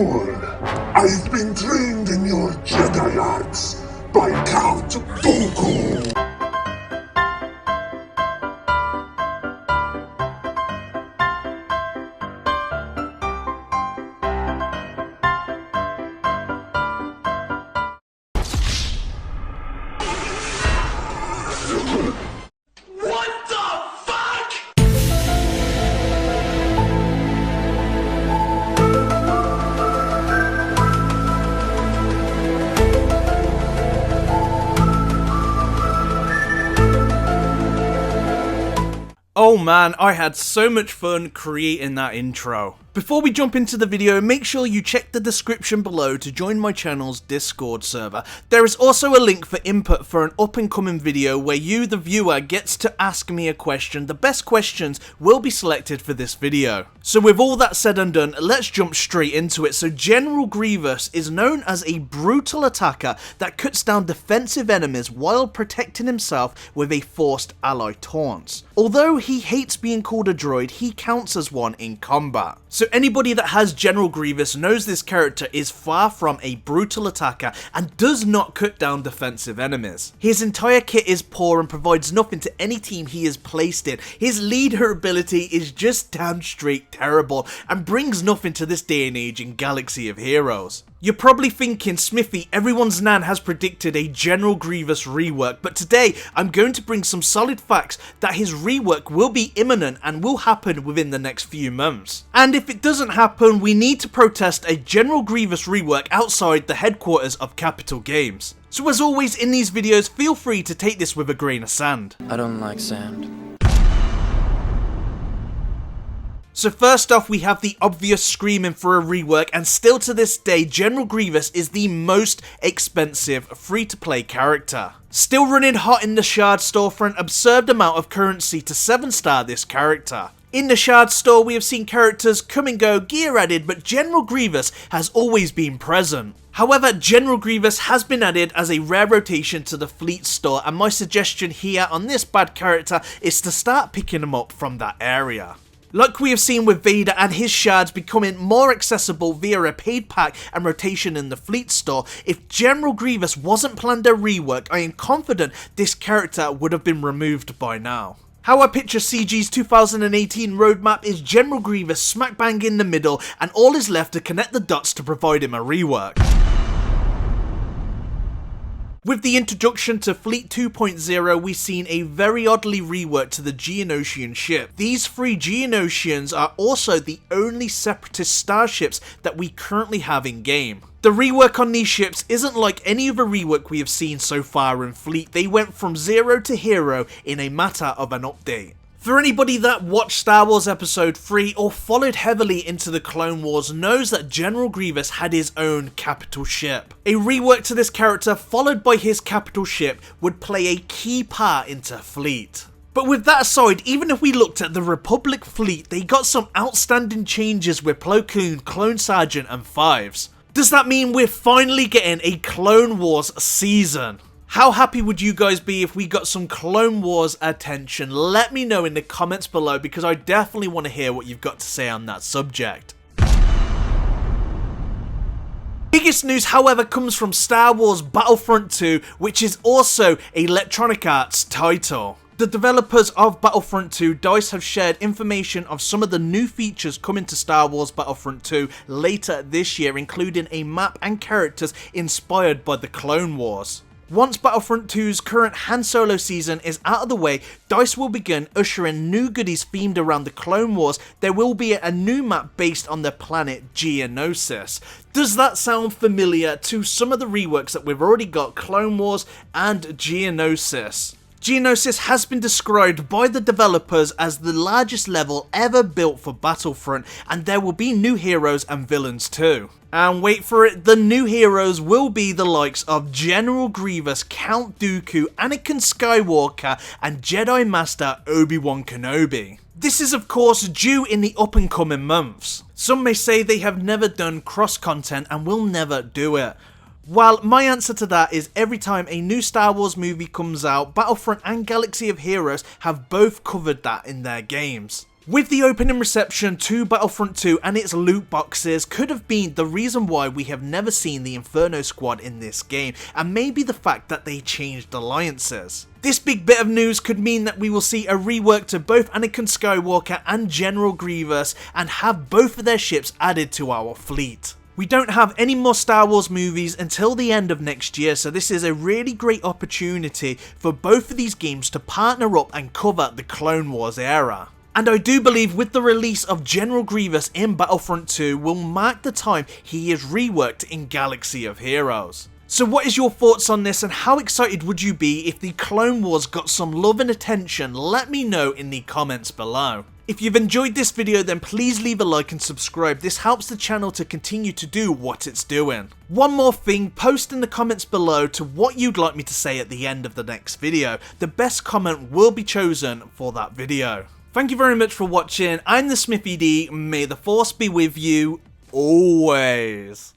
fool! I've been trained in your Jedi arts by Count Dooku! Oh man, I had so much fun creating that intro. Before we jump into the video, make sure you check the description below to join my channel's Discord server. There is also a link for input for an up and coming video where you, the viewer, gets to ask me a question. The best questions will be selected for this video. So with all that said and done, let's jump straight into it. So General Grevious is known as a brutal attacker that cuts down defensive enemies while protecting himself with a forced ally taunts. Although he hates being called a droid, he counts as one in combat. So anybody that has General Grevious knows this character is far from a brutal attacker and does not cut down defensive enemies. His entire kit is poor and provides nothing to any team he is placed in. His leader ability is just damn straight terrible and brings nothing to this day and age in Galaxy of Heroes. You're probably thinking, Smithie, everyone's nan has predicted a General Grievous rework, but today I'm going to bring some solid facts that his rework will be imminent and will happen within the next few months. And if it doesn't happen, we need to protest a General Grievous rework outside the headquarters of Capital Games. So as always in these videos, feel free to take this with a grain of sand. I don't like sand. So first off, we have the obvious screaming for a rework, and still to this day, General Grievous is the most expensive free-to-play character. Still running hot in the Shard store for an absurd amount of currency to 7-star this character. In the Shard store, we have seen characters come and go, gear added, but General Grievous has always been present. However, General Grievous has been added as a rare rotation to the Fleet store, and my suggestion here on this bad character is to start picking them up from that area. Like we have seen with Vader and his shards becoming more accessible via a paid pack and rotation in the Fleet store, if General Grievous wasn't planned a rework, I am confident this character would have been removed by now. How I picture CG's 2018 roadmap is General Grievous smack bang in the middle, and all is left to connect the dots to provide him a rework. With the introduction to Fleet 2.0, we've seen a very oddly reworked to the Geonosian ship. These 3 Geonosians are also the only separatist starships that we currently have in game. The rework on these ships isn't like any other rework we have seen so far in Fleet. They went from 0 to hero in a matter of an update. For anybody that watched Star Wars Episode 3 or followed heavily into the Clone Wars knows that General Grievous had his own capital ship. A rework to this character followed by his capital ship would play a key part into Fleet. But with that aside, even if we looked at the Republic Fleet, they got some outstanding changes with Plo Koon, Clone Sergeant and Fives. Does that mean we're finally getting a Clone Wars season? How happy would you guys be if we got some Clone Wars attention? Let me know in the comments below because I definitely want to hear what you've got to say on that subject. Biggest news, however, comes from Star Wars Battlefront 2, which is also a Electronic Arts title. The developers of Battlefront 2, DICE, have shared information of some of the new features coming to Star Wars Battlefront 2 later this year, including a map and characters inspired by the Clone Wars. Once Battlefront 2's current Han Solo season is out of the way, DICE will begin ushering new goodies themed around the Clone Wars. There will be a new map based on the planet Geonosis. Does that sound familiar to some of the reworks that we've already got, Clone Wars and Geonosis? Geonosis has been described by the developers as the largest level ever built for Battlefront, and there will be new heroes and villains too. And wait for it, the new heroes will be the likes of General Grievous, Count Dooku, Anakin Skywalker, and Jedi Master Obi-Wan Kenobi. This is of course due in the up and coming months. Some may say they have never done cross content and will never do it. Well, my answer to that is every time a new Star Wars movie comes out, Battlefront and Galaxy of Heroes have both covered that in their games. With the opening reception to Battlefront 2 and its loot boxes could have been the reason why we have never seen the Inferno Squad in this game, and maybe the fact that they changed alliances. This big bit of news could mean that we will see a rework to both Anakin Skywalker and General Grievous and have both of their ships added to our fleet. We don't have any more Star Wars movies until the end of next year, so this is a really great opportunity for both of these games to partner up and cover the Clone Wars era. And I do believe with the release of General Grievous in Battlefront 2 will mark the time he is reworked in Galaxy of Heroes. So what is your thoughts on this, and how excited would you be if the Clone Wars got some love and attention? Let me know in the comments below. If you've enjoyed this video, then please leave a like and subscribe. This helps the channel to continue to do what it's doing. One more thing, post in the comments below to what you'd like me to say at the end of the next video. The best comment will be chosen for that video. Thank you very much for watching. I'm the Smithie D. May the Force be with you always.